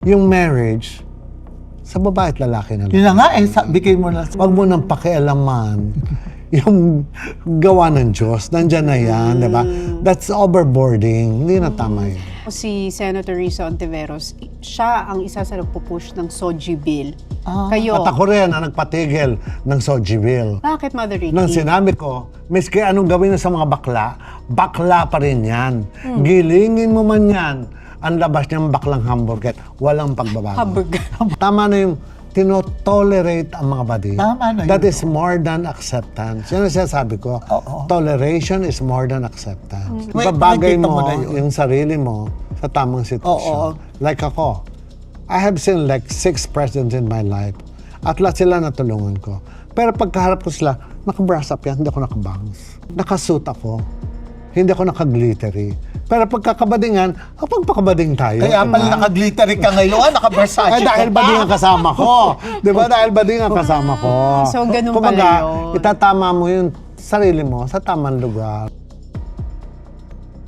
Yung marriage, sa babae at lalaki na lang. Yun na nga bigay mo na. Huwag mo nang pakialaman yung gawa ng Diyos. Nandyan na yan, di ba? That's overboarding. Hindi na tama yun. Si Senator Risa Ontiveros, siya ang isa sa nagpupush ng SOGI bill. Kayo, At ako rin ang nagpatigil ng SOGI bill. bakit, Mother Ricky? Nang sinabi ko, miski anong gawin sa mga bakla, bakla pa rin yan. Gilingin mo man yan, ang labas niyang baklang hamburger, walang pagbabago. Hamburger. Tama na yung tinotolerate ang mga badi. Tama na yun. That is more than acceptance. Yan ang sinasabi ko. Oo. Toleration is more than acceptance. Wait, Babagay nakikita mo mo na yun. yung sarili mo sa tamang sitwasyon. Like ako, I have seen like 6 presidents in my life. At lahat sila natulungan ko. Pero pagkaharap ko sila, naka-brass up yan, hindi ako naka-bangs. Nakasuit ako. Hindi ako naka-glittery. Pero pagkakabadingan, pagpakabading tayo. Kaya pala naka-glittery ka ngayon, naka-Versace Ay, dahil ka bading pa. ang kasama ko. Di ba? Dahil bading ang kasama ko. So, ganun Kumbaga, pala yun. itatama mo yung sarili mo sa tamang lugar.